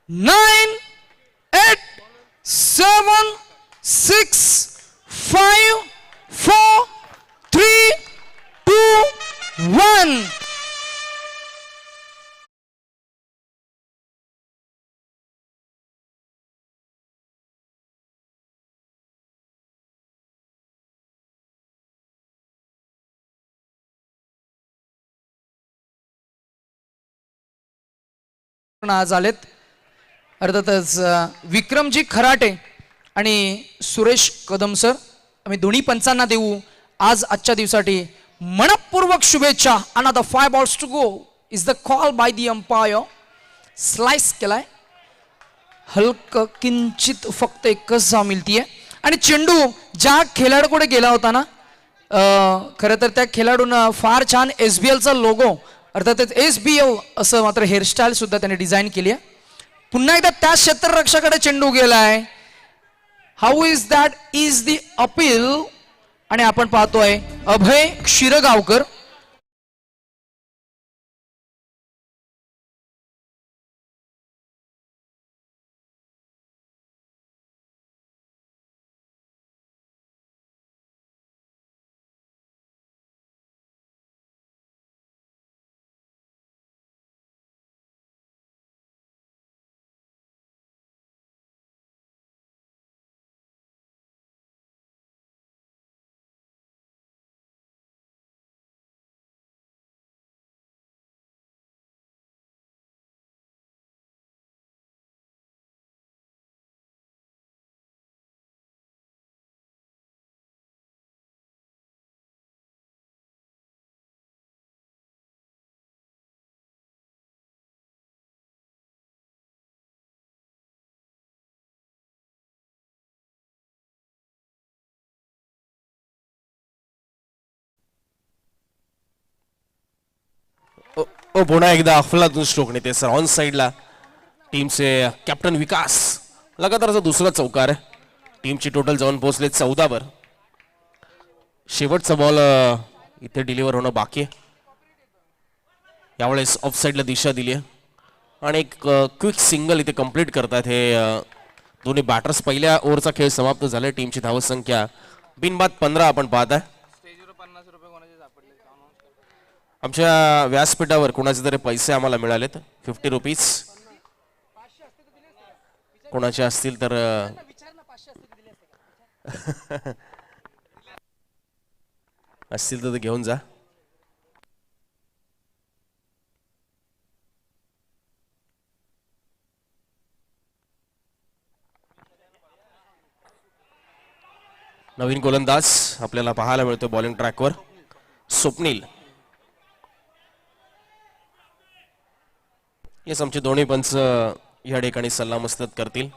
9, 8, 7, 6, 5, 4, 3, 2, 1. आज आलेत. अर्थातच विक्रमजी खराटे आणि सुरेश कदम सर, आम्ही दोन्ही पंचांना देऊ आज आजच्या दिवसासाठी मनपूर्वक शुभेच्छा. Another 5 balls to go is the call by the umpire. Slice केलाय हलक किंचित, फक्त एकच धाव मिळतीये आणि चेंडू ज्या खेळाडूकडे गेला होता ना, खरं तर त्या खेळाडूनं फार छान SBLचा लोगो, अर्थातच SBL असं मात्र हेअरस्टाईल सुद्धा त्याने डिझाईन केली आहे. पुन्हा एकदा त्या क्षेत्ररक्षकाकडे चेंडू गेलाय. How is that is the appeal. आणि आपण पाहतोय अभय क्षीरगावकर. पुन्हा एकदा अफलातून स्ट्रोक नेते सर ऑन साइडला टीमचे कॅप्टन विकास. लगातारचा दुसरा चौकार आहे. टीमची टोटल जाऊन पोहोचले 14 वर. शेवटचा बॉल इथे डिलिव्हर होणं बाकी आहे. यावेळेस ऑफ साइडला दिशा दिली आहे आणि एक क्विक सिंगल इथे कंप्लीट करतात हे दोन्ही बॅटर्स. पहिल्या ओव्हरचा खेळ समाप्त झाला. टीमची धावसंख्या बिनबाद 15 आपण पाहत आहे. आमच्या व्यासपीठावर कोणाचे तरी पैसे आम्हाला मिळालेत 50 रुपीज. कोणाचे असतील तर असतील तर घेऊन जा. नवीन गोलंदाज आपल्याला पाहायला मिळतो बॉलिंग ट्रॅकवर स्वप्नील. येस, आमचे दोन्ही पंच या ठिकाणी सल्लामसलत करतील.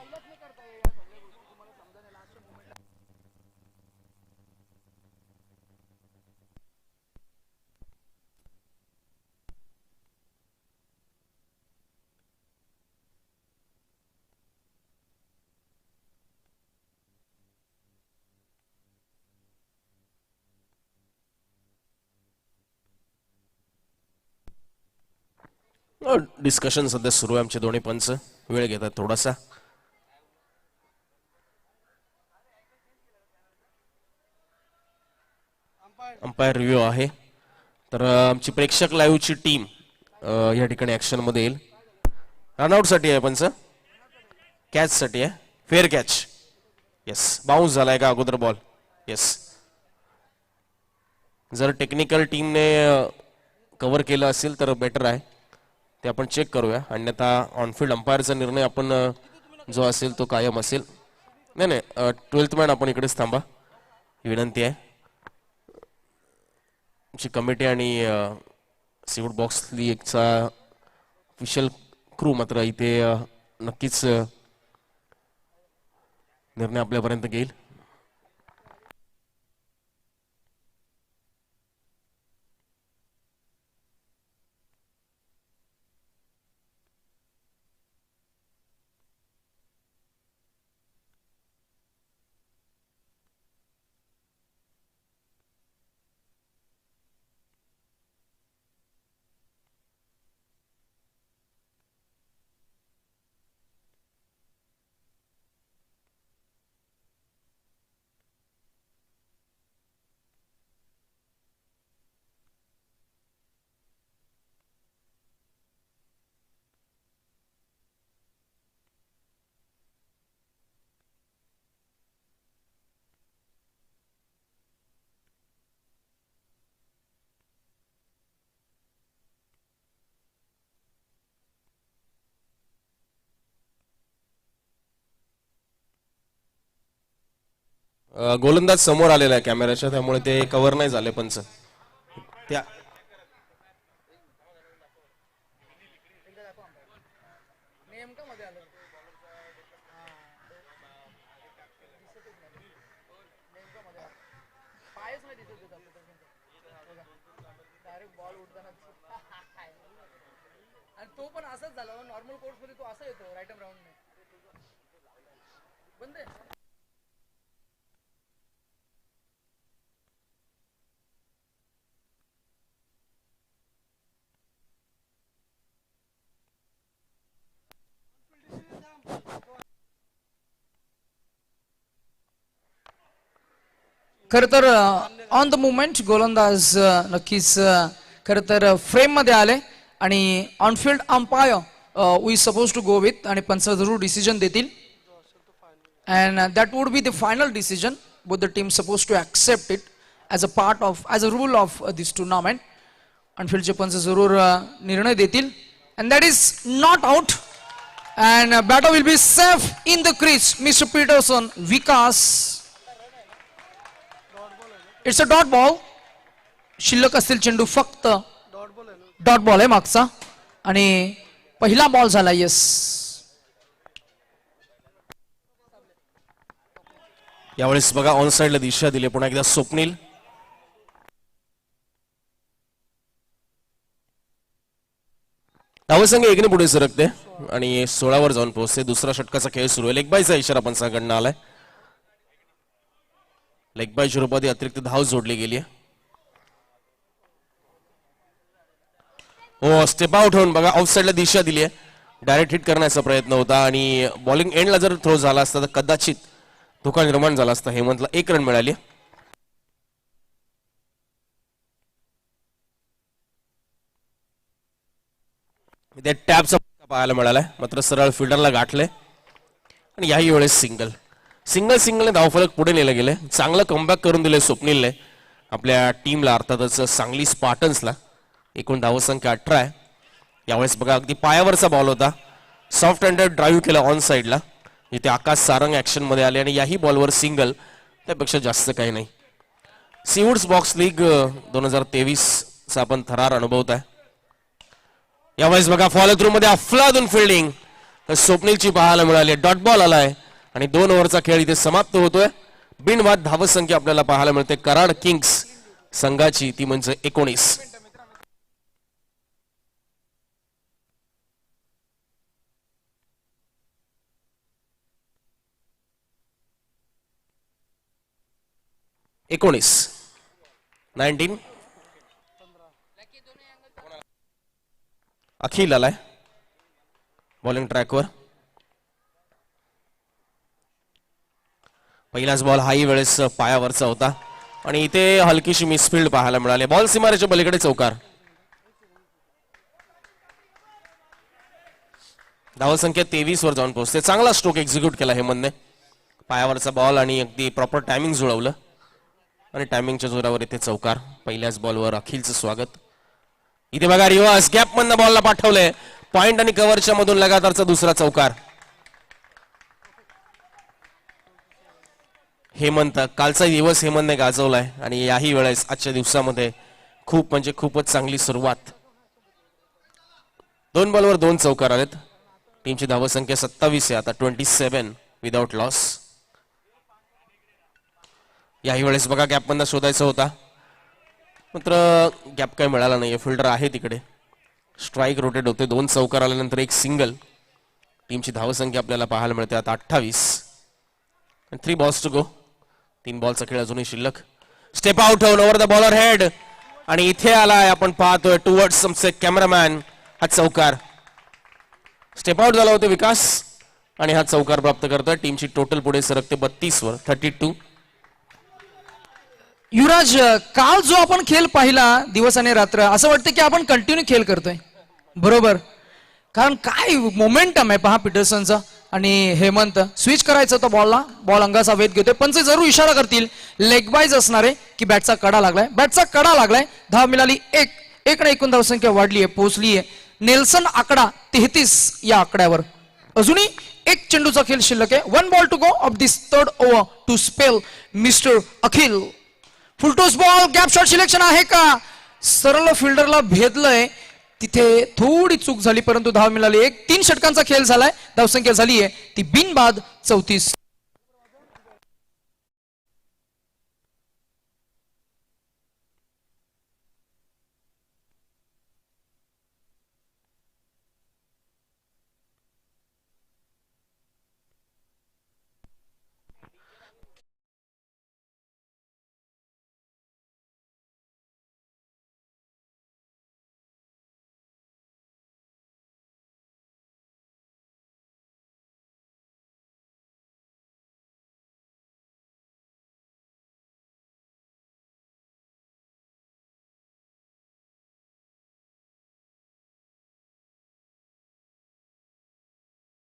डिस्कशन सध्या सुरू आहे. आमचे दोन्ही पंच वेळ घेतात थोडासा. अंपायर रिव्ह्यू आहे. तर आमची प्रेक्षक लाईव्हची टीम या ठिकाणी ऍक्शन मध्ये येईल. रनआउट साठी आहे पंच, कॅच साठी आहे, फेअर कॅच. येस, बाउन्स झालाय का अगोदर बॉल. येस, जर टेक्निकल टीमने कव्हर केलं असेल तर बेटर आहे, ते आपण चेक करूया. अन्यथा ऑनफिल्ड अंपायरचा निर्णय आपण जो असेल तो कायम असेल. नाही नाही, 12th मॅन आपण इकडेच थांबा, विनंती आहे. आमची कमिटी आणि सीवूड बॉक्स लीगचा ऑफिशियल क्रू मात्र इथे नक्कीच निर्णय आपल्यापर्यंत घेईल. गोलंदाज समोर आलेला आहे कॅमेऱ्याच्या, त्यामुळे ते कव्हर नाही झाले पंच. त्या तो पण असंच झाला नॉर्मल कोर्स मध्ये, तो असं येतो राईट राऊंड बंद आहे. खर तर ऑन द मुवमेंट गोलंदाज नक्कीच खर तर फ्रेम मध्ये आले आणि on field umpire we suppose to go with, आणि पंच जरूर डिसिजन देतील. And that would be the final decision. Both the team suppose to accept it as a part of, as a rule of this tournament. ऑनफिल्डचे पंच जरूर निर्णय देतील. And that is not out and batter will be safe in the crease. Mister Peterson, Vikas, it's a dot ball. शिल्लक असतील चेंडू, फक्त dot ball आहे मागचा आणि पहिला बॉल झाला. येस, यावेळेस बघा ऑन साइडला दिशा दिली पुन्हा एकदा स्वप्नील. धावसंख्या 1 ने पुढे सरकते आणि 16 वर जाऊन पोहोचते. दुसरा षटकाचा खेळ सुरू आहे. लेगबायचा इशारा पंचांकडनं आलाय. लेगबायच्या रूपात अतिरिक्त धाव जोडली गेली आहे. हो, स्टेप आउट होऊन बघा ऑफ साइडला दिशा दिली आहे. डायरेक्ट हिट करण्याचा प्रयत्न होता आणि बॉलिंग एंडला जर थ्रो झाला असता तर कदाचित धोका निर्माण झाला असता. हेमंतला 1 रन मिळाली. त्या टॅपचा पाहायला मिळालाय, मात्र सरळ फिल्डरला गाठले आणि याही वेळेस सिंगलने धावफलक पुढे नेले गेले. चांगलं कमबॅक करून दिले स्वप्नीलने आपल्या टीमला, अर्थातच सांगली स्पार्टन्सला. एकूण धावसंख्या 18 आहे. यावेळेस बघा अगदी पायावरचा बॉल होता. सॉफ्ट हँडेड ड्राईव्ह केला ऑन साइडला. इथे आकाश सारंग ऍक्शन मध्ये आले आणि याही बॉलवर सिंगल, त्यापेक्षा जास्त काही नाही. सीवूड्स बॉक्स लीग 2023 चा आपण थरार अनुभवत आहे. यावेळेस बघा फॉलो थ्रू मध्ये अफलातून फिल्डिंग स्वप्नीलची पाहायला मिळाली. डॉट बॉल आलाय आणि 2 ओव्हरचा खेळ इथे समाप्त होतोय. बिनवाद धावसंख्या आपल्याला पाहायला मिळते कराड किंग्स संघाची, ती म्हणजे 19. अखिल आलाय बॉलिंग ट्रॅकवर. पहिलाच बॉल हाही वेळेस पायावरचा होता आणि इथे हलकीशी मिसफिल्ड पाहायला मिळाली. बॉल सीमारेच्या पलीकडे चौकार. धावसंख्या 23 वर जाऊन पोहोचते. चांगला स्ट्रोक एक्झिक्यूट केला हेमंतने. पायावरचा बॉल आणि अगदी प्रॉपर टायमिंग जुळवलं आणि टायमिंगच्या जोरावर इथे चौकार. पहिल्याच बॉलवर अखिलचं स्वागत. इथे बघा रिव्हर्स गॅप मधनं बॉलला पाठवलंय. पॉइंट आणि कव्हरच्या मधून लगातारचा दुसरा चौकार. हेमंत, कालचा दिवस हेमंतने गाजवलाय आणि याही वेळेस आजच्या दिवसामध्ये खूप म्हणजे खूपच चांगली सुरुवात. 2 बॉलवर 2 चौकार आलेत. टीमची धावसंख्या 27 आहे आता, 27 विदाउट लॉस. याही वेळेस बघा गॅप मधनं शोधायचा होता, मात्र गॅप काय मिळाला नाहीये. फिल्डर आहे तिकडे. स्ट्राईक रोटेट होते. 2 चौकार आल्यानंतर 1 सिंगल. टीमची धावसंख्या आपल्याला पाहायला मिळते आता 28. 3 बॉल्स टू गो. 3 बॉलचा खेळ अजूनही शिल्लक. स्टेप आउट होऊन ओव्हर द बॉलर हेड आणि इथे आलाय, आपण पाहतोय टुवर्ड्स आमचे कॅमेरामॅन, हा चौकार. स्टेप आउट झाला होता विकास आणि हा चौकार प्राप्त करतोय. टीमची टोटल पुढे सरकते 32 वर, 32. युवराज, काल जो आपण खेळ पाहिला दिवस आणि रात्र, असं वाटतं की आपण कंटिन्यू खेळ करतोय. बरोबर, कारण काय मोमेंटम आहे पहा पीटरसनचा. आणि हेमंत स्विच करायचं होतं बॉलला, बॉल अंगाचा वेध घेतोय. पंच जरूर इशारा करतील लेग बाईज असणार आहे की बॅटचा कडा लागलाय. बॅटचा कडा लागलाय. धाव मिळाली 1 ने एकूण धावसंख्या वाढली आहे, पोहोचली आहे. नेल्सन आकडा 33 या आकड्यावर. अजूनही एक चेंडूचा खेळ शिल्लक आहे. 1 ball to go of this third over to spell mister Akhil. Full toss ball, gap shot selection आहे का? सरळ फिल्डरला भेदलंय, तिथे थोडी चूक झाली परंतु धाव मिळाली. एक 3 षटकांचा खेळ झालाय. धावसंख्या झाली आहे ती बिनबाद 34.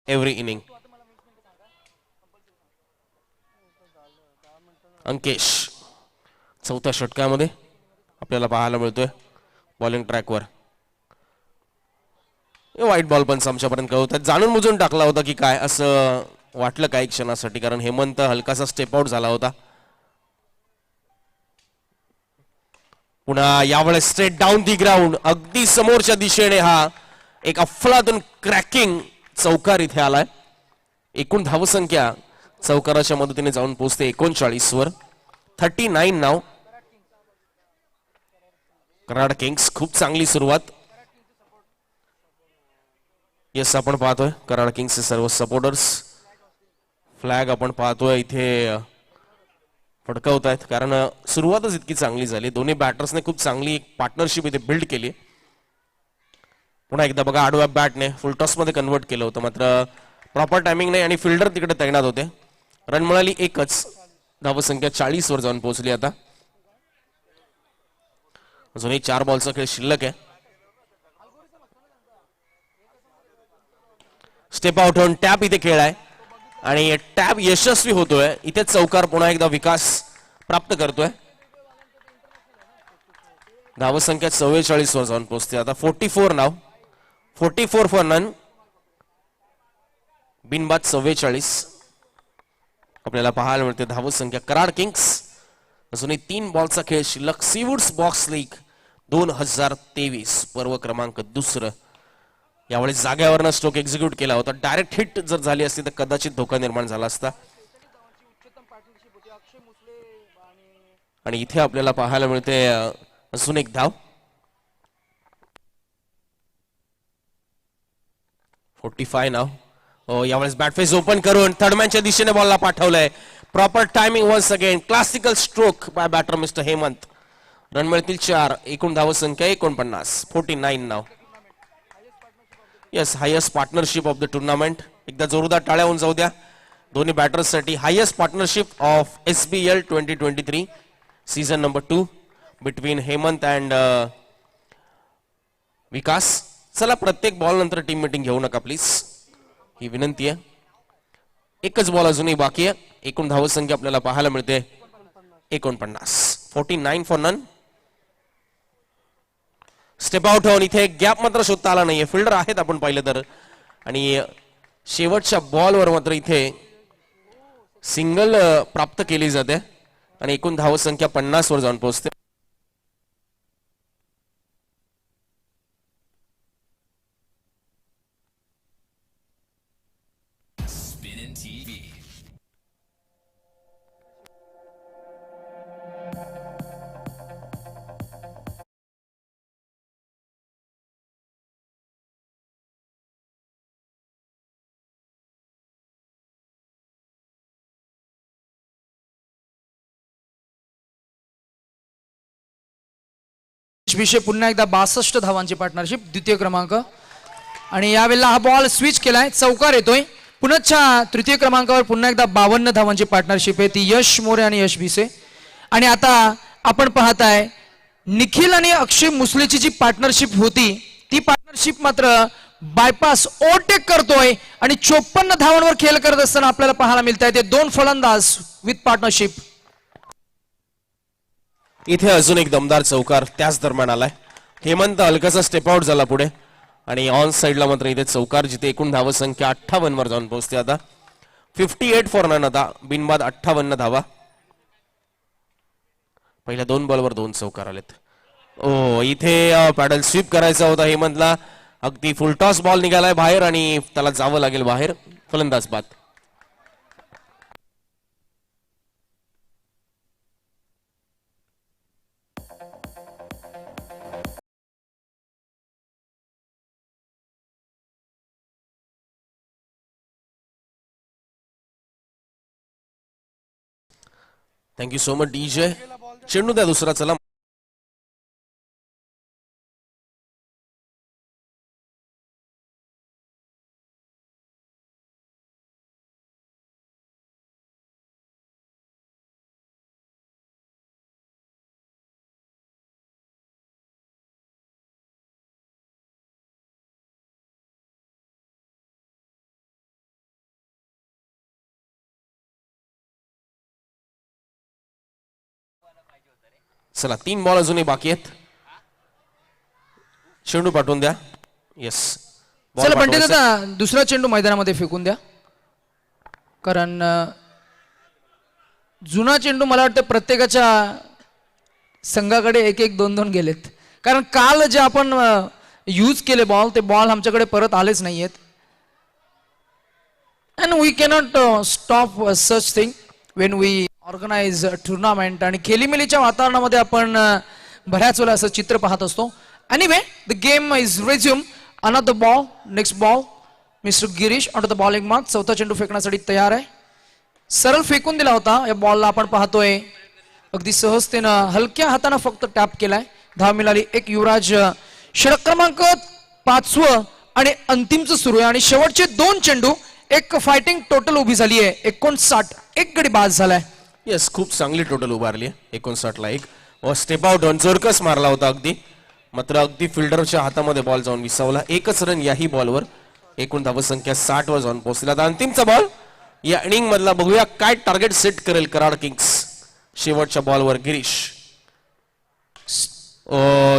Every inning. अंकेश चौथ्या षटकामध्ये आपल्याला पाहायला मिळतोय बॉलिंग ट्रॅकवर. वाईट बॉल पण आमच्यापर्यंत कळवतात. जाणून बुजून टाकला होता की काय असं वाटलं काही क्षणासाठी, कारण हेमंत हलकासा स्टेप आउट झाला होता. पुन्हा यावेळेस स्ट्रेट डाऊन दी ग्राउंड, अगदी समोरच्या दिशेने हा एक अफलातून क्रॅकिंग चौकार इथे आलाय. एकूण धावसंख्या चौकाराच्या मदतीने जाऊन पोहोचते 39 वर. 39 नाव. कराड किंग्स खूप चांगली सुरुवात. येस, आपण पाहतोय कराड किंग्सचे सर्व सपोर्टर्स फ्लॅग आपण पाहतोय इथे फडकवत आहेत, कारण सुरुवातच इतकी चांगली झाली. दोन्ही बॅटर्सने खूप चांगली एक पार्टनरशिप इथे बिल्ड केली. पुन्हा एकदा बघा, आडव्या बॅटने फुल टॉस मध्ये कन्वर्ट केलं होतं, मात्र प्रॉपर टायमिंग नाही आणि फिल्डर तिकडे तैनात होते. रन मिळाली एकच. धावसंख्या 40 वर जाऊन पोहोचली. आता अजूनही 4 बॉलचा खेळ शिल्लक आहे. स्टेप आउट होऊन टॅप इथे खेळ आहे आणि टॅप यशस्वी होतोय. इथे चौकार पुन्हा एकदा विकास प्राप्त करतोय. धावसंख्या 44 वर जाऊन पोहोचते. आता 44 नाव. 44 फॉर नन. बिनबाद 44 आपल्याला पाहायला मिळते. धावसंख्या कराड किंग्स अजूनही 3 बॉलचा खेळ शिल्लक. सीवूड्स बॉक्स लीग 2023 पर्व क्रमांक 2. यावेळेस जाग्यावरनं स्ट्रोक एक्झिक्यूट केला होता. डायरेक्ट हिट जर झाली असती तर कदाचित धोका निर्माण झाला असता. आणि इथे आपल्याला पाहायला मिळते अजून एक धाव. 45 नाव. यावेळेस बॅटफेस ओपन करून थर्डमॅनच्या दिशेने बॉलला पाठवलंय. Proper timing once again. Classical stroke by batter mister Hemant. Run मिळतील 4. एकूण धावसंख्या 49. 49 नाव. Yes, highest partnership of the tournament. एकदा जोरदार टाळ्या होऊन जाऊ द्या दोन्ही बॅटर्ससाठी. Highest partnership of SBL 2023 season number 2 between Hemant and Vikas. चला, प्रत्येक बॉल नंतर टीम मीटिंग घेऊ नका प्लीज, ही विनंती आहे. एकच बॉल अजूनही बाकी आहे. एकूण धावसंख्या आपल्याला पाहायला मिळते 49. 49 फॉर नन. स्टेप आउट होऊन इथे गॅप मात्र शोधता आला नाहीये. फिल्डर आहेत आपण पाहिलं तर, आणि शेवटच्या बॉलवर मात्र इथे सिंगल प्राप्त केली जाते आणि एकूण धावसंख्या 50 वर जाऊन पोहोचते. विषय पुन्हा एकदा 62 धावांची पार्टनरशिप, द्वितीय क्रमांक. आणि यावेळेला हा बॉल स्विच केलाय, चौकार येतोय. पुन्हा तृतीय क्रमांकावर पुन्हा एकदा 52 धावांची पार्टनरशिप आहे, ती यश मोरे आणि यश भिसे. आणि आता आपण पाहताय निखिल आणि अक्षय मुसलेची जी पार्टनरशिप होती ती पार्टनरशिप मात्र बायपास ओव्हरटेक करतोय आणि 54 धावांवर खेळ करत असताना आपल्याला पाहायला मिळत आहे ते 2 फलंदाज विथ पार्टनरशिप. इथे अजून एक दमदार चौकार त्याच दरम्यान आलाय. हेमंत हलकाचा स्टेप आउट झाला पुढे आणि ऑन साइडला मात्र इथे चौकार, जिथे एकूण धावसंख्या 58 वर जाऊन पोहोचते आता. 58 फॉर नन. आता बिनबाद 58 धावा. पहिल्या 2 बॉलवर 2 चौकार आलेत. ओ, इथे पॅडल स्वीप करायचा होता हेमंतला. अगदी फुलटॉस बॉल निघालाय बाहेर आणि त्याला जावं लागेल बाहेर. फलंदाज बाद. Thank you so much DJ. चेंडू द्या दुसरा. चला, चला 3 बॉल अजूनही बाकी आहेत. चेंडू पाठवून द्या. येस, चला पंडित दादा, दुसरा चेंडू मैदानामध्ये फेकून द्या. कारण जुना चेंडू मला वाटतं प्रत्येकाच्या संघाकडे 1-1, 2-2 गेलेत. कारण काल जे आपण यूज केले बॉल, ते बॉल आमच्याकडे परत आलेच नाहीयेत. And we cannot stop such thing when we organise tournament. आणि खेलीमेलीच्या वातावरणामध्ये आपण बऱ्याच वेळा असं चित्र पाहत असतो. Anyway, the game is resume. Another ball, next ball. Mister Girish on the bowling mark. चौथा चेंडू फेकण्यासाठी तयार आहे. सरळ फेकून दिला होता. या बॉलला आपण पाहतोय अगदी सहजतेनं हलक्या हाताने फक्त टॅप केलाय. धाव मिळाली 1. युवराज. षटक क्रमांक 5 आणि अंतिमचं सुरू आहे. आणि शेवटचे 2 चेंडू, एक फायटिंग टोटल उभी झाली आहे. 59. एक गडी बाद झालाय. येस, खूप चांगली टोटल उभारली आहे. 59ला 1. स्टेप आउट जोरकस मारला होता अगदी. मात्र अगदी फिल्डरच्या हातामध्ये बॉल जाऊन विसावला. 1च रन याही बॉलवर. एकूण धावसंख्या 60 वर जाऊन पोहोचला. आता अंतिमचा बॉल या इनिंग मधला. बघूया काय टार्गेट सेट करेल कराड किंग्स. शेवटच्या बॉलवर गिरीश.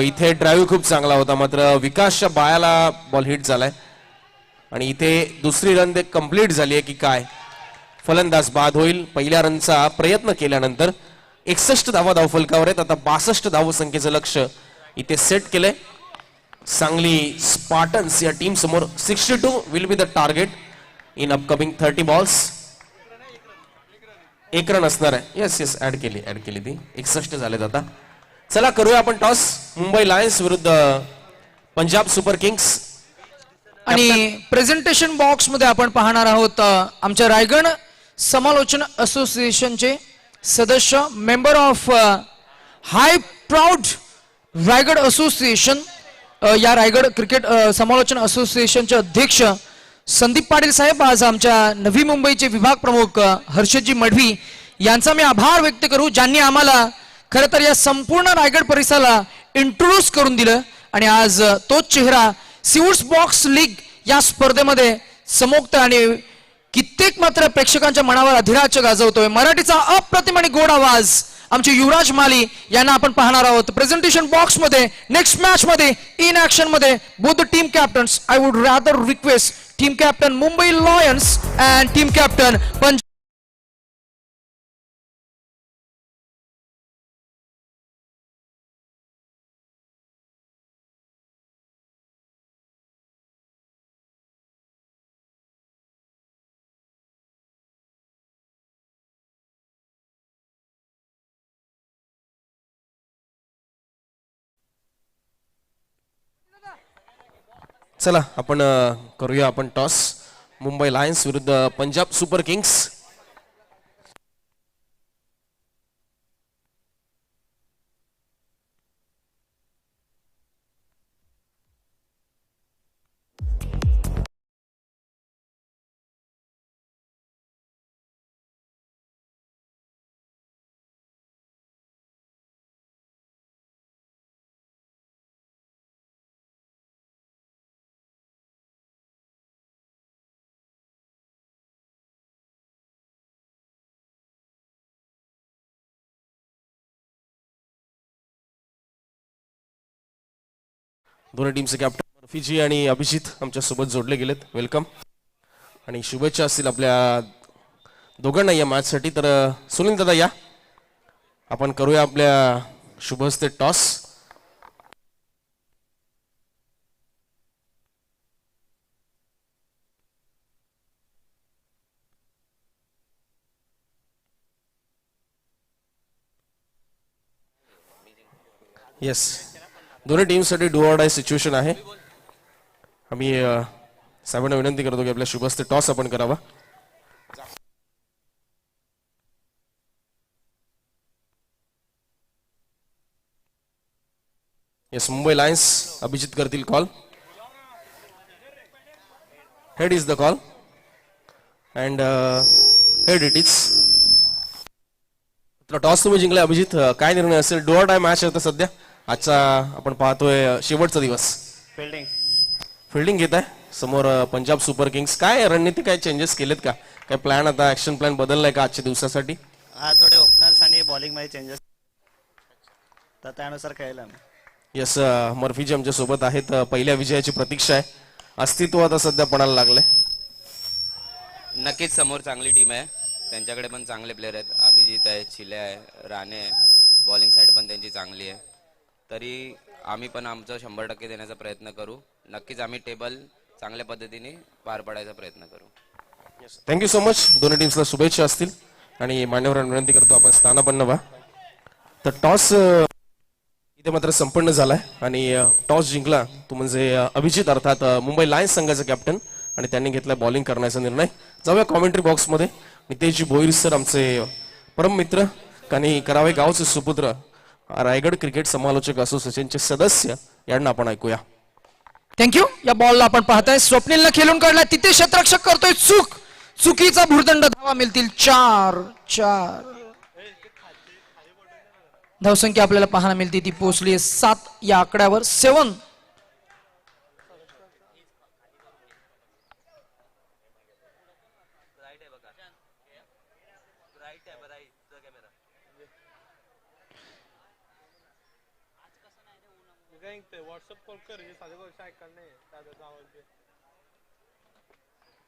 इथे ड्राईव्ह खूप चांगला होता, मात्र विकासच्या बायाला बॉल हिट झालाय. आणि इथे दुसरी रन दे कंप्लीट झाली आहे की काय. फलंदाज बाद होईल. पहिल्या रनचा प्रयत्न केल्यानंतर 61 धावा धावफलकावर आहेत. आता 62 धावसंख्येचं लक्ष इथे सेट केलंय. सांगली स्पार्टन्स या टीम समोर 62 will be the target in upcoming 30 balls. 1 run असणार आहे. येस येस, ऍड केली ती. 61 झालेत आता. चला करूया आपण टॉस. मुंबई लायन्स विरुद्ध पंजाब सुपर किंग्स. आणि प्रेझेंटेशन बॉक्स मध्ये आपण पाहणार आहोत आमच्या रायगड समालोचन असोसिएशनचे सदस्य, member of high proud Raigad association. या रायगड क्रिकेट समालोचन असोसिएशनचे अध्यक्ष संदीप पाटील साहेब. आज आमच्या नवी मुंबईचे विभाग प्रमुख हर्षदजी मढवी यांचा मी आभार व्यक्त करू, ज्यांनी आम्हाला खरं तर या संपूर्ण रायगड परिसराला इंट्रोड्यूस करून दिलं. आणि आज तोच चेहरा सिव्हर्स बॉक्स लीग या स्पर्धेमध्ये समोक्त आणि कित्येक मात्र प्रेक्षकांच्या मनावर अधिराज्य गाजवतोय. मराठीचा अप्रतिम आणि गोड आवाज आमचे युवराज माली यांना आपण पाहणार आहोत प्रेझेंटेशन बॉक्स मध्ये. नेक्स्ट मॅच मध्ये इन ऍक्शन मध्ये both team captains. I would rather request team captain Mumbai Lions and team captain Punjab. चला आपण करूया आपण टॉस. मुंबई लायन्स विरुद्ध पंजाब सुपर किंग्स. दोन्ही टीमचे कॅप्टन फिजी आणि अभिजित आमच्या सोबत जोडले गेलेत, वेलकम आणि शुभेच्छा असतील आपल्या दोघांना या मॅचसाठी. तर सुनील दादा या, आपण करूया आपल्या शुभ हस्ते टॉस. येस, दोन्ही टीमसाठी डू ऑर डाय सिच्युएशन आहे. आम्ही साहेबांना विनंती करतो की आपल्या शुभ हस्ते टॉस आपण करावा. येस, मुंबई लायन्स अभिजित करतील call. Head is the call and head it is. Toss तुम्ही जिंकले अभिजित, काय निर्णय असेल? डू ऑर डाय मॅच आहे सध्या आजचा, आपण पाहतोय शेवटचा दिवस. फिल्डिंग घेत आहे समोर पंजाब सुपर किंग्स. काय रणनीती, काय चेंजेस केलेत का? काय प्लॅन, आता ऍक्शन प्लॅन बदललाय का आजच्या दिवसासाठी? हा, थोडे ओपनर्स आणि बॉलिंग मध्ये चेंजेस, तर त्यानुसार खेळला मी. येस, मर्फीजी आमच्या सोबत आहेत. पहिल्या विजयाची प्रतीक्षा आहे, अस्तित्व आता सध्या पणाला लागलंय. नक्कीच समोर चांगली टीम आहे, त्यांच्याकडे पण चांगले प्लेयर आहेत. अभिजित आहे, चिले आहे, राणे आहे, बॉलिंग साईड पण त्यांची चांगली आहे. तरी आम्ही पण आमचं 100% देण्याचा प्रयत्न करू. नक्कीच आम्ही टेबल चांगल्या पद्धतीने पार पाडायचा प्रयत्न करू. Thank you so much. दोन्ही टीम्सला शुभेच्छा असतील आणि मान्यवरांना विनंती करतो आपण स्थानापन्न व्हा. तर टॉस इथे मात्र संपन्न झालाय आणि टॉस जिंकला तो म्हणजे अभिजित, अर्थात मुंबई लायन्स संघाचा कॅप्टन, आणि त्यांनी घेतला बॉलिंग करण्याचा निर्णय. जाऊया कॉमेंट्री बॉक्समध्ये. नितेशजी भोईर सर, आमचे परम मित्र आणि करावे गावचे सुपुत्र, रायगड क्रिकेट समालोचक असोसिएशनचे सदस्य, यांना आपण ऐकूया. थँक्यू. या बॉलला आपण पाहताय स्वप्नीलनं खेळून काढला, तिथे क्षेत्ररक्षक करतोय चूक, चुकीचा भुर्दंड. धावा मिळतील 4. धावसंख्या आपल्याला पाहायला मिळते ती पोहोचली 7 या आकड्यावर. 7.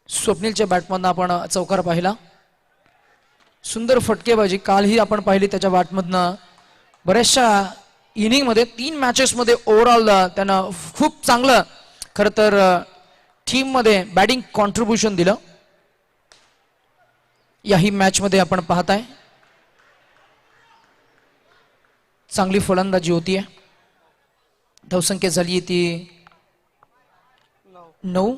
स्वप्नीलच्या बॅटमधनं आपण चौकार पाहिला, सुंदर फटकेबाजी कालही आपण पाहिली त्याच्या बॅटमधनं. बऱ्याचशा इनिंग मध्ये 3 मॅचेस मध्ये ओव्हरऑल त्यानं खूप चांगलं खरं तर टीम मध्ये बॅटिंग कॉन्ट्रीब्युशन दिलं. याही मॅच मध्ये आपण पाहताय चांगली फलंदाजी होतीये. धावसंख्या झाली ती 9.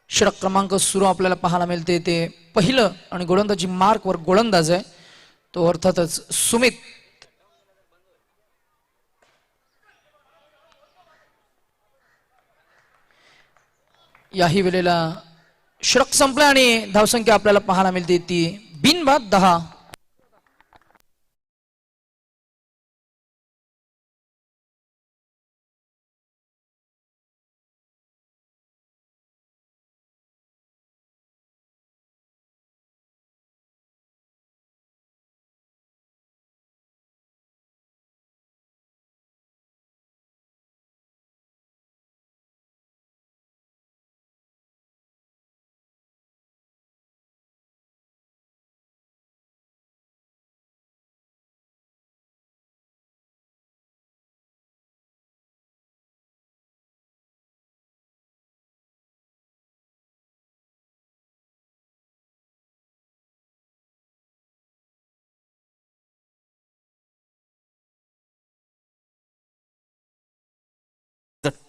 षटक क्रमांक सुरू आपल्याला पाहायला मिळते ते पहिलं, आणि गोलंदाजी मार्कवर गोलंदाज आहे तो अर्थातच सुमित. याही वेळेला षटक संपलं आणि धावसंख्या आपल्याला पाहायला मिळते ती बिनबाद 10.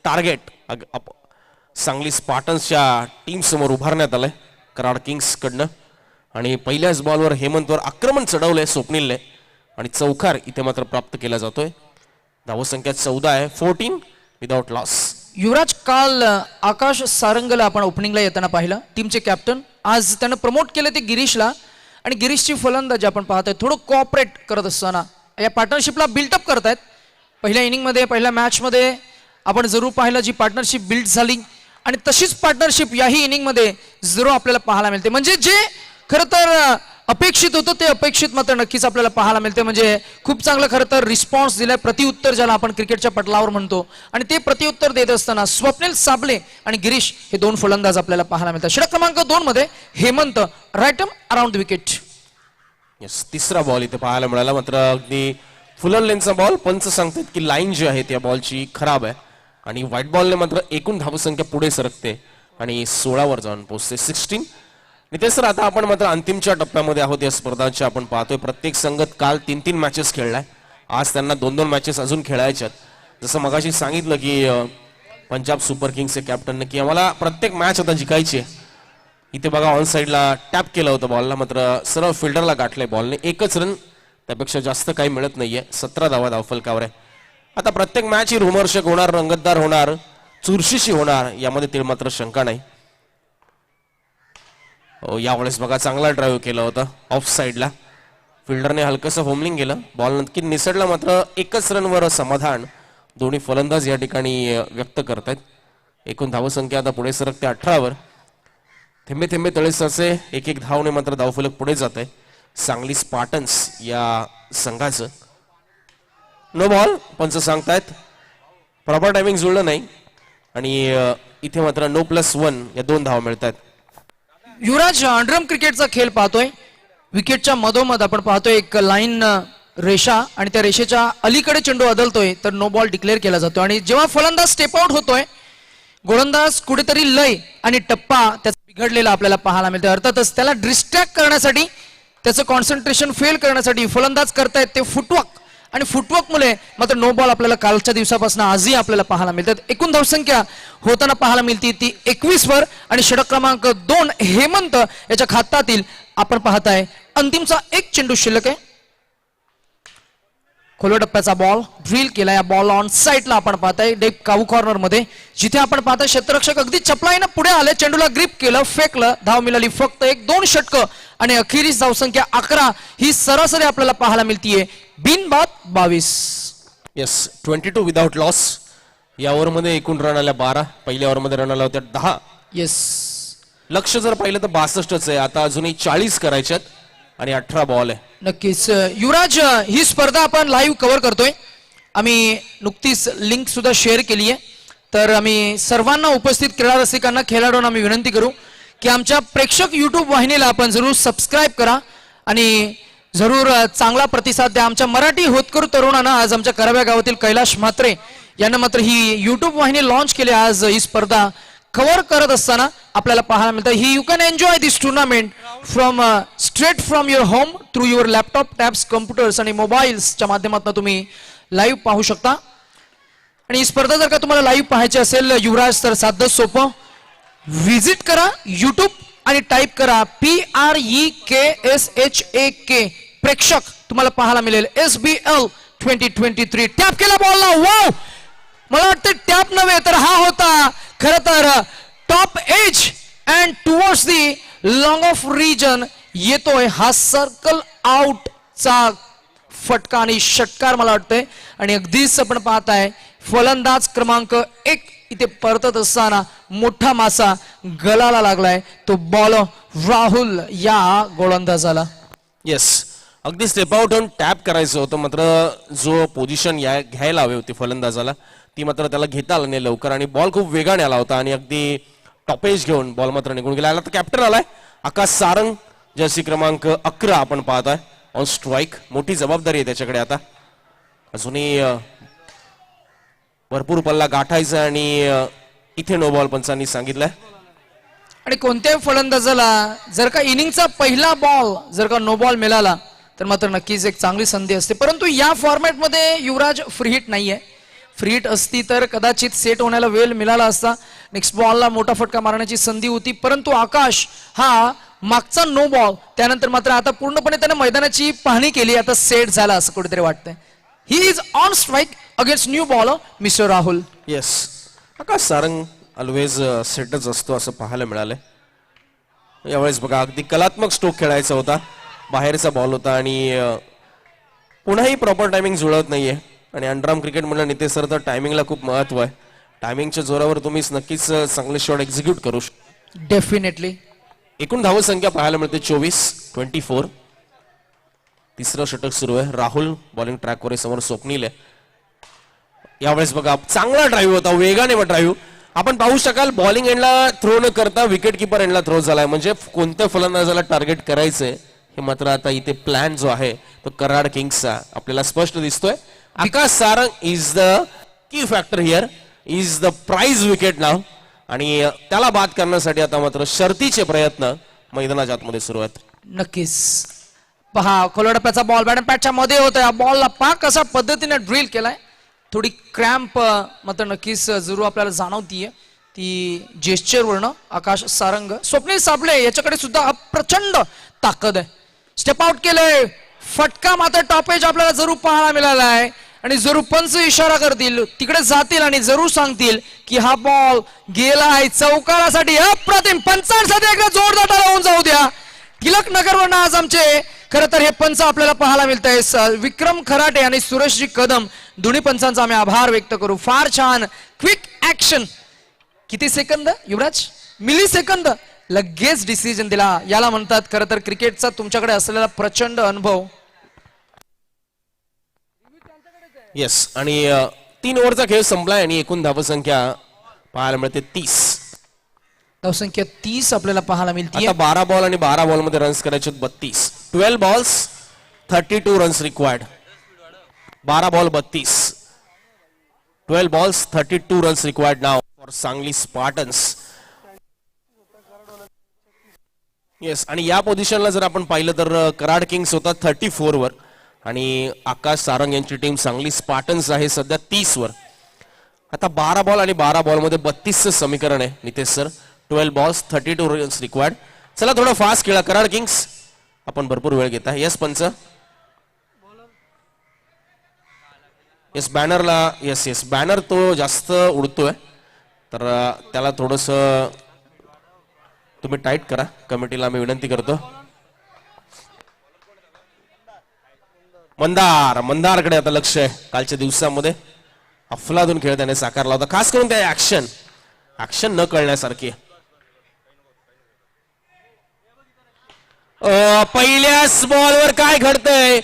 टार्गेट सांगली स्पार्टन्सच्या टीम समोर उभारण्यात आलंय कराड किंग्स कडनं, आणि पहिल्याच बॉलवर हेमंतवर आक्रमण चढवलंय स्वप्नीलने आणि चौकार इथे मात्र प्राप्त केला जातोय. धावसंख्या 14 आहे, 14 विदाउट लॉस. युवराज काल आकाश सारंगला आपण ओपनिंगला येताना पाहिलं, टीमचे कॅप्टन. आज त्यानं प्रमोट केलं ते गिरीशला, आणि गिरीशची फलंदाजी आपण पाहतोय थोडं कोऑपरेट करत असताना या पार्टनरशिपला बिल्टअप करतायत. पहिल्या इनिंगमध्ये पहिल्या मॅचमध्ये आपण जरूर पाहिलं जी पार्टनरशिप बिल्ड झाली, आणि तशीच पार्टनरशिप याही इनिंगमध्ये जरूर आपल्याला पाहायला मिळते. म्हणजे जे खरं तर अपेक्षित होतं ते अपेक्षित मात्र नक्कीच आपल्याला पाहायला मिळते. म्हणजे खूप चांगलं खरं तर रिस्पॉन्स दिलाय, प्रतिउत्तर ज्याला आपण क्रिकेटच्या पटलावर म्हणतो. आणि ते प्रतिउत्तर देत असताना स्वप्नील साबळे आणि गिरीश हे दोन फलंदाज आपल्याला पाहायला मिळतात. षटक क्रमांक 2 मध्ये Hemant right arm around the wicket. Yes, तिसरा बॉल इथे पाहायला मिळाला. मात्र अगदी फुलर लेनचा बॉल. पंच सांगतात की लाईन जी आहे त्या बॉलची खराब आहे आणि व्हाईट बॉलने मात्र एकूण धावसंख्या पुढे सरकते आणि 16 वर जाऊन पोहोचते. 16. नितेश सर, आता आपण मात्र अंतिमच्या टप्प्यामध्ये आहोत या स्पर्धांच्या. आपण पाहतोय प्रत्येक संघात काल 3-3 मॅचेस खेळलाय. आज त्यांना 2-2 मॅचेस अजून खेळायच्यात. जसं मगाशी सांगितलं की पंजाब सुपर किंग्सचे कॅप्टनने की आम्हाला प्रत्येक मॅच आता जिंकायची आहे. इथे बघा ऑन साईडला टॅप केलं होतं बॉलला, मात्र सरळ फिल्डरला गाठलंय बॉलने. 1च रन, त्यापेक्षा जास्त काही मिळत नाहीये. 17 धावा धावफलकावर आहे. आता प्रत्येक मॅच ही रोमहर्षक होणार, रंगतदार होणार, चुरशीशी होणार, यामध्ये ते मात्र शंका नाही. यावेळेस बघा चांगला ड्राईव्ह केला होता ऑफ साईडला. फिल्डरने हलकंसं होमलिंग केलं, बॉल नक्की निसटला. मात्र 1च रनवर समाधान दोन्ही फलंदाज या ठिकाणी व्यक्त करतायत. एकूण धावसंख्या आता पुढे सरकते 18 वर. थेंबे थेंबे तळेसाचे एक धावने मात्र धावफलक पुढे जात आहे सांगली स्पार्टन्स या संघाचं. नो बॉल पंच सांगतायत. प्रॉपर टायमिंग जुळलं नाही आणि इथे मात्र नो +1 या 2 धावा मिळतात. युवराज अंडरम क्रिकेटचा खेळ पाहतोय. विकेटच्या मधोमध आपण पाहतोय एक लाईन रेषा आणि त्या रेषेच्या अलीकडे चेंडू अदलतोय तर नो बॉल डिक्लेअर केला जातो. आणि जेव्हा फलंदाज स्टेप आउट होतोय, गोलंदाज कुठेतरी लय आणि टप्पा त्याचा बिघडलेला आपल्याला पाहायला मिळतं. अर्थातच त्याला डिस्ट्रॅक्ट करण्यासाठी, त्याचं कॉन्सन्ट्रेशन फेल करण्यासाठी फलंदाज करतायत ते फुटवर्क, आणि फुटवर्क मुळे मात्र नो बॉल आपल्याला कालच्या दिवसापासून आजही आपल्याला पाहायला मिळतात. एकूण धावसंख्या होताना पाहायला मिळते ती 21 वर. आणि षटक क्रमांक 2 हेमंत याच्या खात्यातील आपण पाहताय अंतिमचा 1 चेंडू शिल्लक आहे. खोलवा टप्प्याचा बॉल ड्रिल केला. या बॉल ऑन साईडला आपण पाहताय डेप काऊ कॉर्नर मध्ये, जिथे आपण पाहताय क्षेत्ररक्षक अगदी चपलाईनं पुढे आले, चेंडूला ग्रिप केलं, फेकलं, धाव मिळाली फक्त 1-2 षटकं आणि अखेरीस धावसंख्या 11 ही सरासरी आपल्याला पाहायला मिळतीये. बिनबाद 22. Yes, 22 without loss. या ओव्हरमध्ये एकूण रन आल्या 12. पहिल्या ओव्हरमध्ये रन आल्या होत्या 10. येस, लक्ष जर पाहिलं तर 62च आहे. आता अजूनही 40 करायच्यात आणि 18 बॉल आहे. नक्कीच युवराज, ही स्पर्धा आपण लाईव्ह कव्हर करतोय. आम्ही नुकतीच लिंक सुद्धा शेअर केली आहे. तर आम्ही सर्वांना उपस्थित क्रीडा रसिकांना, खेळाडूंना आम्ही विनंती करू की आमच्या प्रेक्षक युट्यूब वाहिनीला आपण जरूर सबस्क्राईब करा आणि जरूर चांगला प्रतिसाद द्या. आमच्या मराठी होतकरू तरुणांना आज आमच्या कराव्या गावातील कैलाश म्हात्रे यांना मात्र ही युट्यूब वाहिनी लॉन्च केली. आज ही स्पर्धा कव्हर करत असताना आपल्याला पाहायला मिळतं. ही you can enjoy this tournament from straight from your home through your laptop, tabs, computers आणि मोबाईल्सच्या माध्यमातून तुम्ही लाईव्ह पाहू शकता. आणि ही स्पर्धा जर का तुम्हाला लाईव्ह पाहायची असेल युवराज, तर साधं सोपं व्हिजिट करा युट्यूब आणि टाईप करा PREKSHAK प्रेक्षक. तुम्हाला पाहायला मिळेल SBL 2023. टॅप केला बॉलला. वाव, मला वाटतं टॅप नव्हे तर हा होता खरं तर top edge and towards the long off region येतोय हा सर्कल आउटचा फटका आणि षटकार मला वाटतंय. आणि अगदीच आपण पाहताय फलंदाज क्रमांक 1 इथे परतत असताना मोठा मासा गलाला लागलाय. तो बॉल राहुल या गोलंदाजाला. येस, अगदी स्टेप आउट होऊन टॅप करायचं होतं, मात्र जो पोझिशन घ्यायला हवी होती फलंदाजाला ती मात्र त्याला घेता आलं नाही लवकर आणि बॉल खूप वेगाने आला होता आणि अगदी टॉपेज घेऊन बॉल मात्र निघून गेला. तर कॅप्टन आलाय आकाश सारंग, जर्सी क्रमांक 11 आपण पाहताय ऑन स्ट्राईक. मोठी जबाबदारी आहे त्याच्याकडे. आता अजूनही भरपूर पल्ला गाठायचा आणि इथे नो बॉल पंचांनी सांगितलंय. आणि कोणत्याही फलंदाजाला जर का इनिंगचा पहिला बॉल जर का नो बॉल मिळाला तर मात्र नक्कीच एक चांगली संधी असते. परंतु या फॉर्मॅटमध्ये युवराज फ्री हिट नाहीये. फ्री हिट असती तर कदाचित सेट होण्याला वेळ मिळाला असता, नेक्स्ट बॉलला मोठा फटका मारण्याची संधी होती. परंतु आकाश हा मागचा नो बॉल त्यानंतर मात्र आता पूर्णपणे त्याने मैदानाची पाहणी केली, आता सेट झाला असं कुठेतरी वाटतंय. He is on strike against new bowler mister Rahul. Yes, Akash Sarang always सेटच असतो असं पाहायला मिळालंय. यावेळेस बघा अगदी कलात्मक स्ट्रोक खेळायचा होता, बाहेरचा बॉल होता आणि पुन्हाही प्रॉपर टायमिंग जुळत नाहीये. आणि अंडरआर्म क्रिकेट म्हणलं नितेश सर तर टायमिंगला खूप महत्व आहे. टायमिंगच्या जोरावर तुम्ही नक्कीच चांगले शॉट एक्झिक्यूट करू शकता. डेफिनेटली. एकूण धावसंख्या पाहायला मिळते 24. 24. तिसरं षटक सुरू आहे. राहुल बॉलिंग ट्रॅकवर आहे, समोर स्वप्नील आहे. यावेळेस बघा चांगला ड्राईव्ह होता, वेगाने ड्राईव्ह. आपण पाहू शकाल बॉलिंग एंडला थ्रो न करता विकेट किपर एंडला थ्रो झालाय. म्हणजे कोणत्या फलंदाजाला टार्गेट करायचंय हे मात्र आता इथे प्लॅन जो आहे तो कराड किंग्सचा आपल्याला स्पष्ट दिसतोय. Akash Sarang is the key factor here, is the prize wicket नाव. आणि त्याला बाद करण्यासाठी आता मात्र शर्तीचे प्रयत्न मैदानाच्या आतमध्ये सुरू आहेत. नक्कीच पहा खोलडप्याचा बॉल बॅट पॅटच्या मध्ये होता. बॉलला पहा कशा पद्धतीने ड्रिल केलाय. थोडी क्रॅम्प मात्र नक्कीच जरूर आपल्याला जाणवतीये ती जेस्चर वरनं. आकाश सारंग, स्वप्नील साबळे याच्याकडे सुद्धा प्रचंड ताकद आहे. स्टेप आउट केलंय, फटका मात्र टॉपेज आपल्याला जरूर पाहायला मिळाला आहे. आणि जरूर पंच इशारा करतील, तिकडे जातील आणि जरूर सांगतील की हा बॉल गेला आहे चौकारासाठी. अप्रतिम पंचांसाठी एकदा जोरदार टाळ्या होऊन जाऊ द्या. टिळक नगरवरनं आज आमचे खरं तर हे पंच आपल्याला पाहायला मिळत आहे. विक्रम खराटे आणि सुरेशजी कदम दोन्ही पंचांचा आम्ही आभार व्यक्त करू. फार छान क्विक ऍक्शन. किती सेकंद युवराज? मिली सेकंद लगेच डिसिजन दिला. याला म्हणतात खरं तर क्रिकेटचा तुमच्याकडे असलेला प्रचंड अनुभव. येस, आणि 3 ओव्हरचा खेळ संपलाय आणि एकूण धावसंख्या पाहायला मिळते 30. धावसंख्या 30 आपल्याला पाहायला मिळते. आता 12 बॉल आणि 12 बॉल मध्ये रन्स करायचे 32. 12 balls 32 runs required. 12 ball 32. 12 balls 32 runs required now for Sangli Spartans. Yes, आणि या पोझिशनला जर आपण पाहिलं तर कराड किंग्स होता 34 वर आणि आकाश सारंग यांची टीम सांगली स्पार्टन्स आहे सध्या 30 वर. आता 12 बॉल आणि 12 बॉल मध्ये 32चं समीकरण आहे Nitesh sir. 12 balls 32 runs required. चला थोडं फास्ट खेळा कराड किंग्स, आपण भरपूर वेळ घेता. येस पंच, येस बॅनरला, येस येस बॅनर तो जास्त उडतोय तर त्याला थोडस तुम्ही टाईट करा. कमिटीला मी विनंती करतो. मंदारकडे आता लक्ष आहे. कालच्या दिवसामध्ये अफलातून खेळ त्याने साकारला होता, खास करून त्या ऍक्शन न कळण्यासारखी. पहिल्याच बॉलवर काय घडतंय,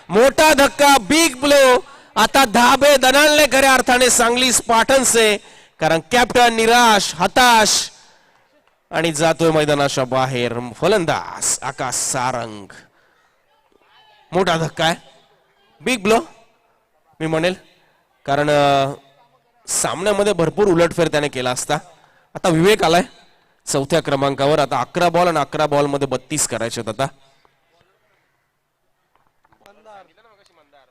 मोठा धक्का, बिग ब्लो. आता धाबे दणाणले खऱ्या अर्थाने सांगली स्पार्टन्सचे, कारण कॅप्टन निराश, हताश आणि जातोय मैदानाच्या बाहेर फलंदाज आकाश सारंग. मोठा धक्का आहे, बिग ब्लो मी म्हणेल, कारण सामन्यामध्ये भरपूर उलटफेर त्याने केला असता. आता विवेक आलाय 4थ्या क्रमांकावर. आता 11 बॉल आणि 11 बॉल मध्ये 32 करायचे आहेत. आता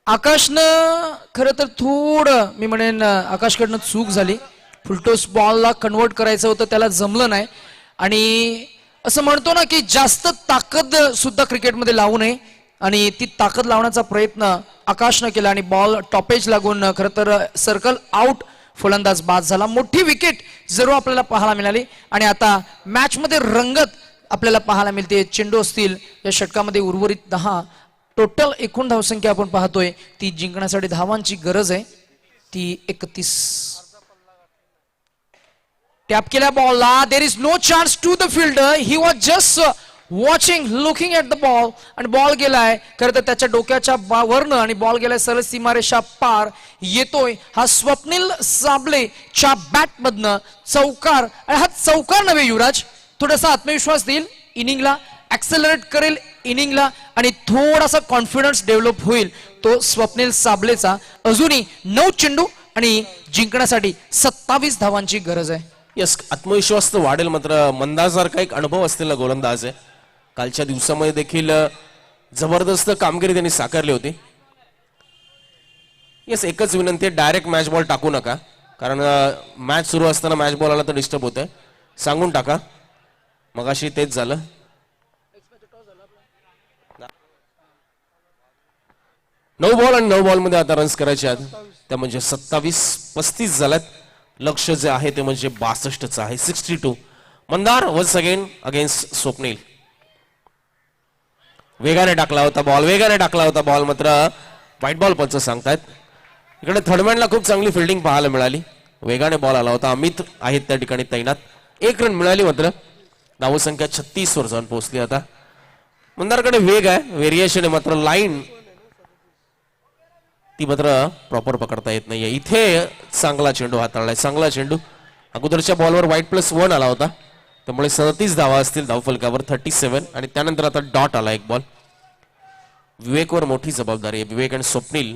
आकाशनं खरं तर थोडं मी म्हणेन आकाशकडनं चूक झाली. फुलटॉस बॉलला कन्वर्ट करायचं होतं, त्याला जमलं नाही. आणि असं म्हणतो ना की जास्त ताकद सुद्धा क्रिकेटमध्ये लावू नये, आणि ती ताकद लावण्याचा प्रयत्न आकाशनं केला आणि बॉल टॉपेज लागून खरं तर सर्कल आउट, फलंदाज बाद झाला. मोठी विकेट जरूर आपल्याला पाहायला मिळाली. आणि आता मॅच मध्ये रंगत आपल्याला पाहायला मिळते. चेंडू असतील या षटकामध्ये उर्वरित 10. टोटल एकूण धावसंख्या आपण पाहतोय ती जिंकण्यासाठी धावांची गरज आहे ती 31. टॅप केल्या बॉलला, there is no chance to the fielder. He was just watching, looking at the ball, आणि बॉल गेलाय खरं तर त्याच्या डोक्याच्या वरनं आणि बॉल गेलाय सरळ सीमारेषा पार. येतोय हा स्वप्नील साबलेच्या बॅट मधनं चौकार. आणि हा चौकार नव्हे युवराज, थोडासा आत्मविश्वास देईल इनिंगला, ऍक्सेलरेट करेल इनिंगला आणि थोडासा कॉन्फिडन्स डेव्हलप होईल तो स्वप्नील साबलेचा. अजूनही 9 चेंडू आणि जिंकण्यासाठी 27 धावांची गरज आहे. यस, आत्मविश्वास तर वाढेल, मात्र मंदासारखा एक अनुभव असलेला गोलंदाज आहे. कालच्या दिवसामध्ये देखील जबरदस्त कामगिरी त्यांनी साकारली होती. येस, एकच विनंती आहे, डायरेक्ट मॅच बॉल टाकू नका, कारण मॅच सुरू असताना मॅच बॉल आला तर डिस्टर्ब होतंय. सांगून टाका, मगाशी तेच झालं. नऊ बॉल आणि 9 बॉल मध्ये आता रन्स करायचे आहेत, त्या म्हणजे 27-35 झाल्यात. लक्ष जे आहे ते म्हणजे 62च आहे, 62. Mandar once again against Swapnil. वेगाने टाकला होता बॉल, मात्र व्हाईट बॉल पंच सांगतायत. इकडे थर्डमॅनला खूप चांगली फिल्डिंग पाहायला मिळाली, वेगाने बॉल आला होता. अमित आहेत त्या ठिकाणी तैनात. 1 रन मिळाली, मात्र धावसंख्या 36 वर जाऊन पोहोचली. आता मंदारकडे वेग आहे, व्हेरिएशन आहे, मात्र लाईन ती मात्र प्रॉपर पकडता येत नाहीये. इथे चांगला चेंडू हाताळलाय, चांगला चेंडू. अगोदरच्या बॉलवर white+1 आला होता, त्यामुळे 37 धावा असतील धावफलकावर, 37. आणि त्यानंतर आता डॉट आला एक बॉल. विवेकवर मोठी जबाबदारी आहे, विवेक आणि स्वप्नील.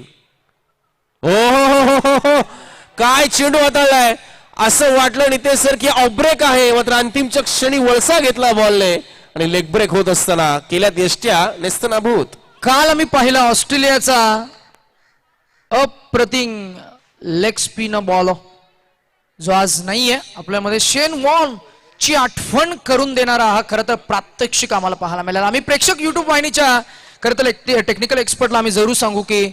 हो, काय चेंडू हाताळलाय. असं वाटलं नितेश सर की ऑफब्रेक आहे, मात्र अंतिमच्या क्षणी वळसा घेतला बॉलने आणि लेग ब्रेक होत असताना केल्यात यष्ट्या नेस्तनाभूत. काल आम्ही पाहिला ऑस्ट्रेलियाचा अप्रतिम लेग स्पिन बॉल जो आज नाहीये आपल्यामध्ये. शेन वॉर्न ची आठवण करून देणारा हा खरं तर प्रात्यक्षिक आम्हाला पाहायला मिळाला. आम्ही प्रेक्षक युट्यूब वाहिनीच्या खरं तर टेक्निकल एक्सपर्टला आम्ही जरूर सांगू की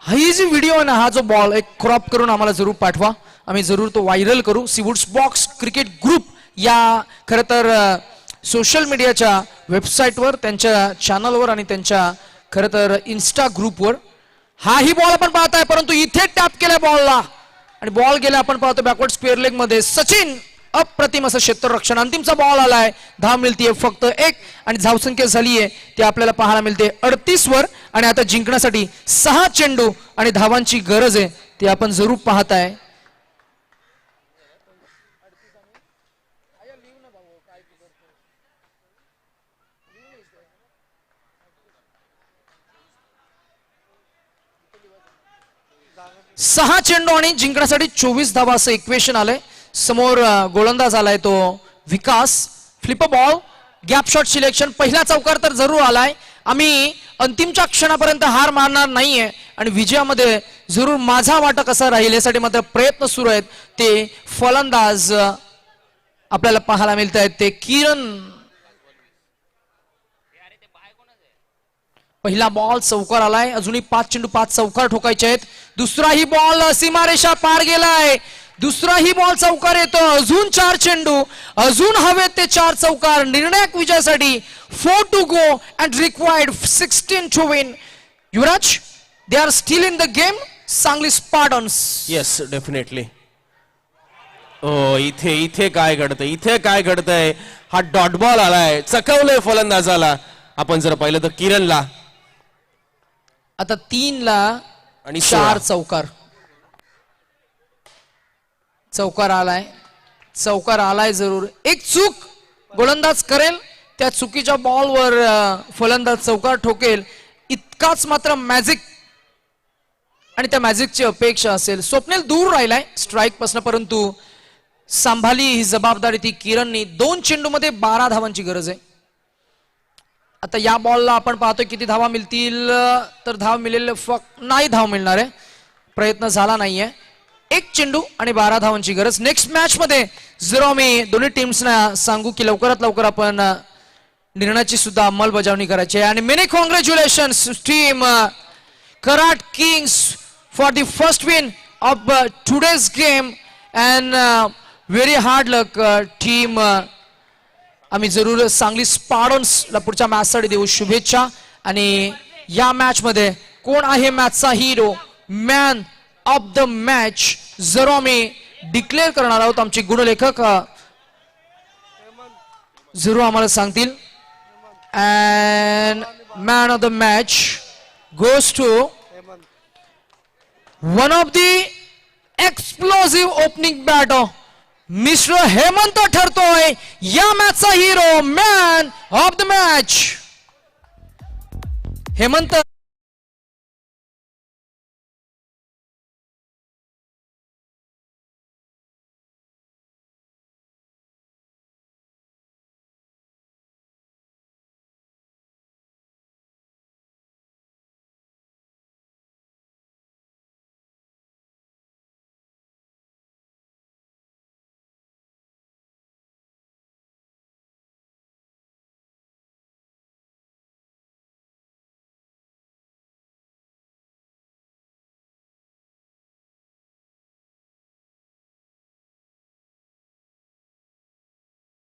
ही जी व्हिडिओ आहे ना, हा जो बॉल एक क्रॉप करून आम्हाला जरूर पाठवा, आम्ही जरूर तो व्हायरल करू. सीवूड्स बॉक्स क्रिकेट ग्रुप या खरं तर सोशल मीडियाच्या वेबसाईटवर, त्यांच्या चॅनलवर आणि त्यांच्या खरं तर इन्स्टा ग्रुपवर हाही बॉल आपण पाहताय. परंतु इथे टॅप केला बॉलला आणि बॉल गेला आपण पाहतो बॅकवर्ड स्क्वेअर लेग मध्ये. सचिन अप्रतिम असं क्षेत्ररक्षण. अंतिमचा बॉल आलाय, धाव मिळतीये फक्त 1 आणि धावसंख्या झालीये ती आपल्याला पाहायला मिळते 38 वर. आणि आता जिंकण्यासाठी 6 चेंडू आणि धावांची गरज आहे, ती आपण जरूर पाहताय. सहा चेंडू आणि जिंकण्यासाठी 24 धावा असं इक्वेशन आलंय. समोर गोलंदाज आलाय तो Vikas. Flip ball, gap shot selection. पहिला चौकार तर जरूर आलाय. आम्ही अंतिमच्या क्षणापर्यंत हार मानणार नाहीये आणि विजयामध्ये जरूर माझा वाटा कसा राहील यासाठी मात्र प्रयत्न सुरू आहेत. ते फलंदाज आपल्याला पाहायला मिळत आहेत ते किरण. पहिला बॉल चौकार आलाय, अजूनही 5 चेंडू 5 चौकार ठोकायचे आहेत. दुसराही बॉल सीमारेषा पार गेलाय, दुसराही बॉल चौकार येतो. अजून 4 चेंडू, अजून हवेत ते 4 चौकार. निर्णायक विजयासाठी 4 to go and required 16 to win. Yuvraj, they are still in the game. Sangli Spartans. Yes, definitely. Oh, इथे काय घडतंय, इथे काय घडतंय. हा डॉट बॉल आलाय, चकवलंय फलंदाजाला. आपण जर पाहिलं तर किरणला. आता 3 ला आणि 4 चौकार. चौकार आलाय जरूर. एक चूक गोलंदाज करेल, त्या चुकीच्या बॉलवर फलंदाज चौकार ठोकेल, इतकाच मात्र मॅजिक आणि त्या मॅजिकची अपेक्षा असेल. स्वप्नील दूर राहिलाय स्ट्राईक पासून, परंतु सांभाळली ही जबाबदारी ती किरणनी. 2 चेंडूमध्ये 12 धावांची गरज आहे. आता या बॉलला आपण पाहतोय किती धावा मिळतील, तर धाव मिळेल फक्त नाही, धाव मिळणार आहे, प्रयत्न झाला नाहीये. 1 चेंडू आणि 12 धावांची गरज. नेक्स्ट मॅच मध्ये जर आम्ही दोन्ही टीम्सना सांगू की लवकरात लवकर आपण निर्णयाची सुद्धा अंमलबजावणी करायची आहे. आणि many congratulations team Karad Kings for the first win of today's game and very hard luck team. आम्ही जरूर सांगली स्पार्टन्सला पुढच्या मॅचसाठी देऊ शुभेच्छा. आणि या मॅच मध्ये कोण आहे मॅचचा hero, man of the match, जर आम्ही डिक्लेअर करणार आहोत. आमचे गुणलेखक जरूर आम्हाला सांगतील. And man of the match goes to one of the explosive opening batter mister Hemant ठरतोय या मॅचचा hero, man of the match. Hemant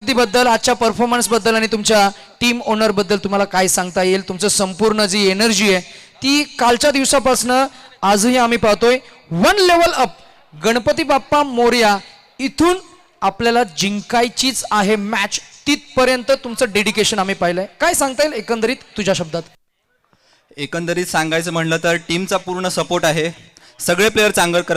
बद्दल, आजच्या परफॉर्मन्स बद्दल आणि तुमच्या टीम ओनर बद्दल तुम्हाला काय सांगता येईल. तुमचं संपूर्ण जी एनर्जी आहे ती कालच्या दिवसापासून आजही आम्ही पाहतोय 1 लेवल अप. गणपती बाप्पा मोरया, इथून आपल्याला जिंकायचीच आहे मॅच. तिथपर्यंत तुमचं डेडिकेशन आम्ही पाहिलंय. काय सांगता येईल एकंदरीत तुझ्या शब्दात? एकंदरीत सांगायचं म्हणलं तर टीमचा पूर्ण सपोर्ट आहे. सगळे प्लेयर चांगलं